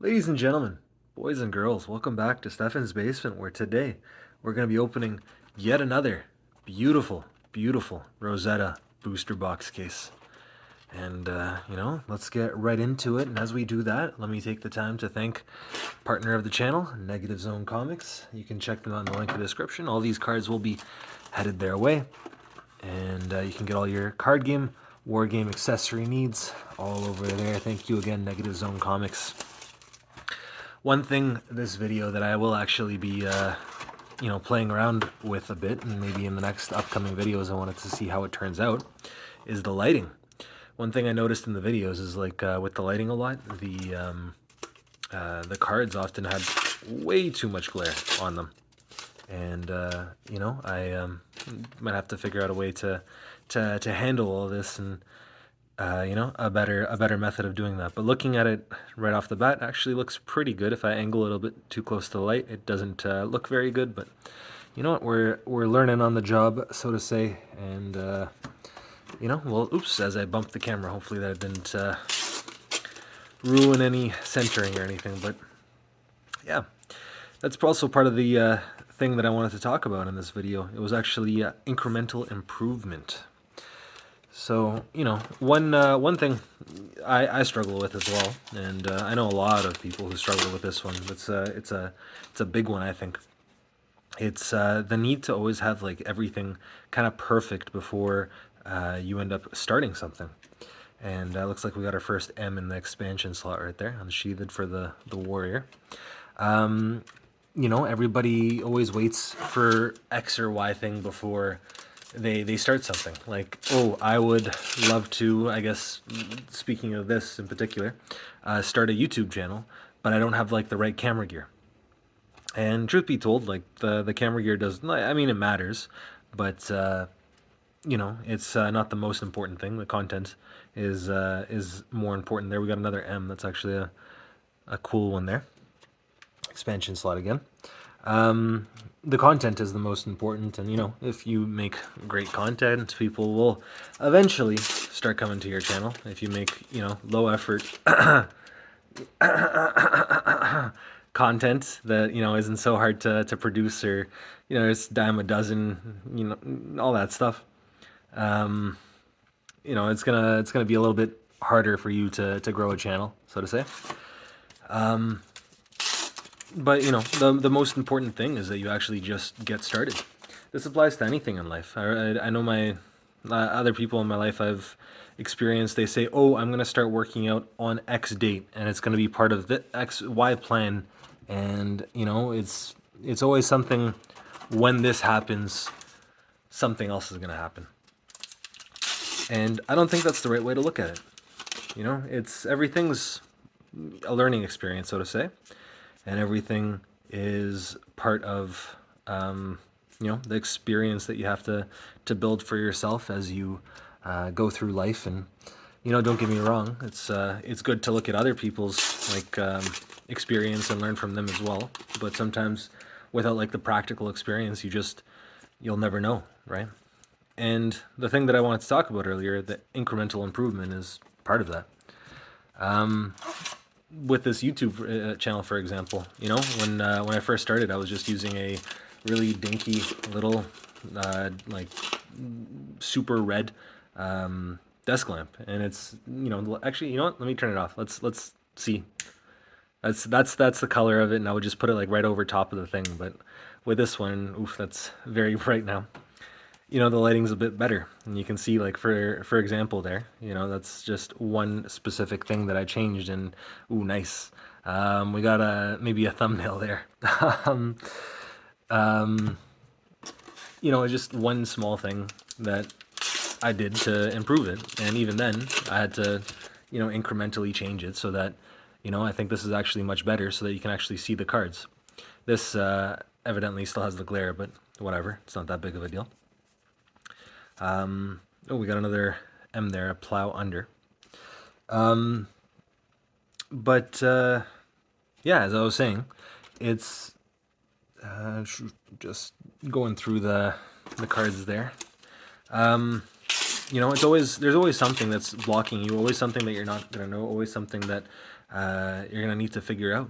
Ladies and gentlemen, boys and girls, welcome back to Stefan's Basement, where today we're going to be opening yet another beautiful, beautiful Rosetta booster box case. And, let's get right into it. And as we do that, let me take the time to thank partner of the channel, Negative Zone Comics. You can check them out in the link in the description. All these cards will be headed their way. And you can get all your card game, war game accessory needs all over there. Thank you again, Negative Zone Comics. One thing this video that I will actually be, playing around with a bit, and maybe in the next upcoming videos I wanted to see how it turns out, is the lighting. One thing I noticed in the videos is like with the lighting a lot, the cards often had way too much glare on them, and I might have to figure out a way to handle all this and a better method of doing that. But looking at it right off the bat actually looks pretty good. If I angle a little bit too close to the light, it doesn't look very good. But you know what? We're learning on the job, so to say. And well, oops! As I bumped the camera, hopefully that didn't ruin any centering or anything. But yeah, that's also part of the thing that I wanted to talk about in this video. It was actually incremental improvement. So, one thing I struggle with as well, and I know a lot of people who struggle with this one. It's a big one, I think. It's the need to always have like everything kind of perfect before you end up starting something. And looks like we got our first M in the expansion slot right there, unsheathed for the warrior. Everybody always waits for X or Y thing before they start something. Like, oh, I would love to, I guess, speaking of this in particular, start a YouTube channel, but I don't have like the right camera gear. And truth be told, like the camera gear does, I mean, it matters, but it's not the most important thing. The content is more important. There we got another M. That's actually a cool one there. Expansion slot again. The content is the most important, and if you make great content, people will eventually start coming to your channel. If you make low effort content that isn't so hard to produce, or it's dime a dozen, all that stuff, it's gonna be a little bit harder for you to grow a channel, so to say. But the most important thing is that you actually just get started. This applies to anything in life. I know my other people in my life I've experienced. They say, "Oh, I'm gonna start working out on X date, and it's gonna be part of the XY plan." And it's always something. When this happens, something else is gonna happen. And I don't think that's the right way to look at it. It's everything's a learning experience, so to say, and everything is part of the experience that you have to build for yourself as you go through life. And don't get me wrong, it's good to look at other people's experience and learn from them as well. But sometimes without like the practical experience, you'll never know, right? And the thing that I wanted to talk about earlier, the incremental improvement, is part of that. With this YouTube channel, for example, when I first started, I was just using a really dinky little super red desk lamp, and it's actually, let me turn it off. Let's see. That's the color of it, and I would just put it like right over top of the thing. But with this one, oof, that's very bright now. The lighting's a bit better, and you can see, like, for example there, that's just one specific thing that I changed, and ooh, nice. We got maybe a thumbnail there. um, um, just one small thing that I did to improve it, and even then I had to incrementally change it so that I think this is actually much better, so that you can actually see the cards. This evidently still has the glare, but whatever, it's not that big of a deal. Oh, we got another M there, a plow under. But yeah, as I was saying, it's just going through the cards there. There's always something that's blocking you, always something that you're not gonna know, always something that you're gonna need to figure out.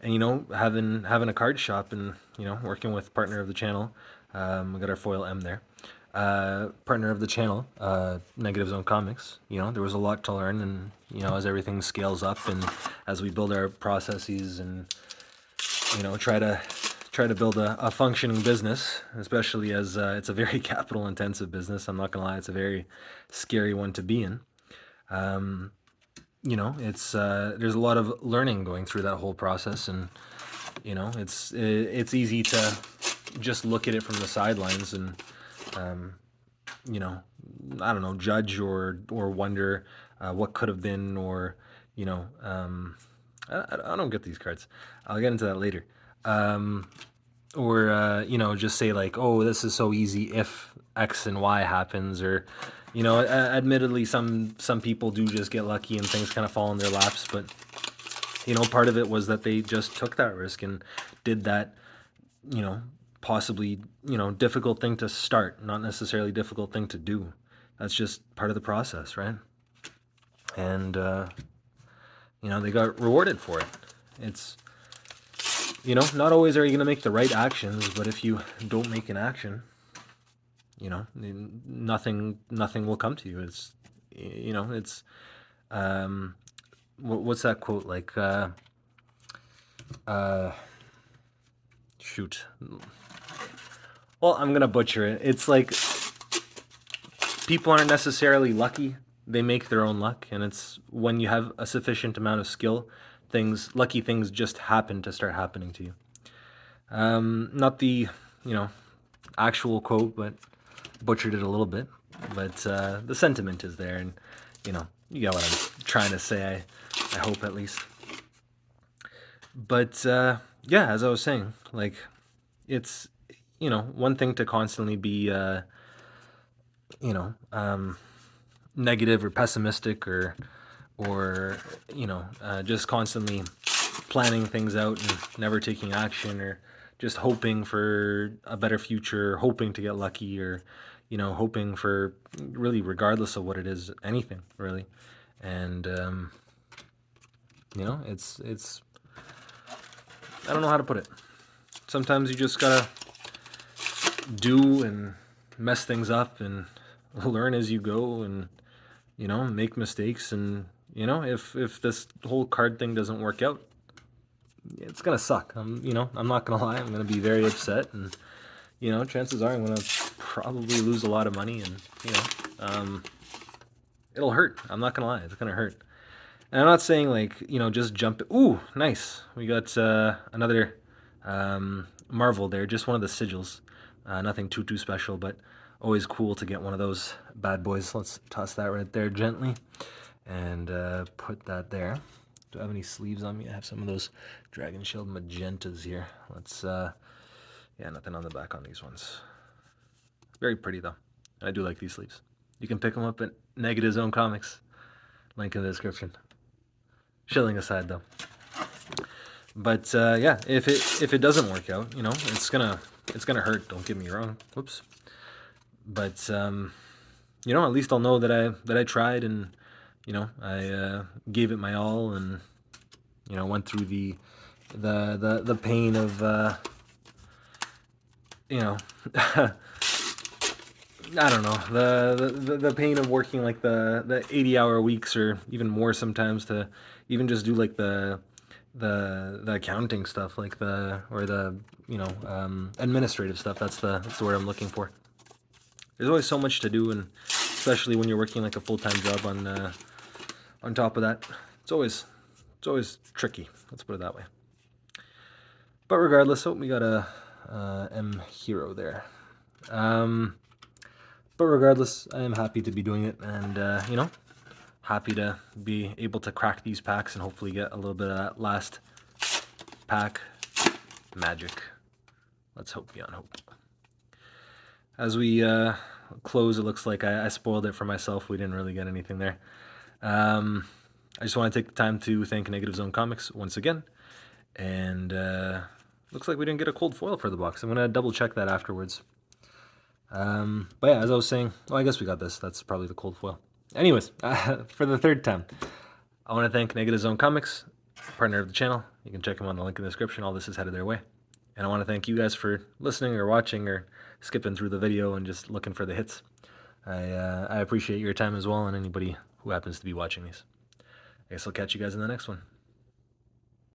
And having a card shop and working with partner of the channel, we got our foil M there. Partner of the channel, Negative Zone Comics. There was a lot to learn, and as everything scales up and as we build our processes and try to build a functioning business, especially as it's a very capital intensive business. I'm not gonna lie, it's a very scary one to be in. It's there's a lot of learning going through that whole process, and it's easy to just look at it from the sidelines and I don't know, judge or wonder what could have been, or I don't get these cards. I'll get into that later. Or just say like, oh, this is so easy if X and Y happens, or admittedly some people do just get lucky and things kind of fall in their laps, but part of it was that they just took that risk and did that possibly difficult thing to start, not necessarily difficult thing to do. That's just part of the process, right? And they got rewarded for it. It's not always are you going to make the right actions, but if you don't make an action, nothing will come to you. It's what's that quote like? Shoot. Well, I'm gonna butcher it. It's like people aren't necessarily lucky; they make their own luck, and it's when you have a sufficient amount of skill, lucky things just happen to start happening to you. Not the actual quote, but butchered it a little bit. But the sentiment is there, and you get what I'm trying to say. I hope at least. But yeah, as I was saying, like it's one thing to constantly be negative or pessimistic, or just constantly planning things out and never taking action, or just hoping for a better future, hoping to get lucky, or hoping for, really, regardless of what it is, anything really. And it's I don't know how to put it. Sometimes you just gotta do and mess things up and learn as you go, and make mistakes, and if this whole card thing doesn't work out, it's gonna suck. I'm not gonna lie, I'm gonna be very upset, and chances are I'm gonna probably lose a lot of money, and it'll hurt. I'm not gonna lie, it's gonna hurt. And I'm not saying like just jump. Ooh, nice, we got another Marvel there, just one of the sigils. Nothing too special, but always cool to get one of those bad boys. Let's toss that right there gently and put that there. Do I have any sleeves on me? I have some of those Dragon Shield magentas here. Let's yeah, nothing on the back on these ones. Very pretty though. I do like these sleeves. You can pick them up at Negative Zone Comics. Link in the description. Shilling aside though. But yeah, if it doesn't work out, it's gonna hurt. Don't get me wrong. Whoops. But at least I'll know that I tried, and I gave it my all, and went through the pain of I don't know, the pain of working like the 80-hour weeks, or even more sometimes, to even just do like the accounting stuff, like the administrative stuff. That's the word I'm looking for. There's always so much to do, and especially when you're working like a full-time job on top of that, it's always tricky. Let's put it that way. But regardless, we got a M hero there. But regardless, I am happy to be doing it, and happy to be able to crack these packs and hopefully get a little bit of that last pack magic. Let's hope beyond hope. As we close, it looks like I spoiled it for myself. We didn't really get anything there. I just want to take the time to thank Negative Zone Comics once again. And looks like we didn't get a cold foil for the box. I'm going to double check that afterwards. But yeah, as I was saying, well, I guess we got this. That's probably the cold foil. Anyways, for the third time, I want to thank Negative Zone Comics, partner of the channel. You can check them on the link in the description. All this is headed their way. And I want to thank you guys for listening or watching or skipping through the video and just looking for the hits. I appreciate your time as well, and anybody who happens to be watching these. I guess I'll catch you guys in the next one.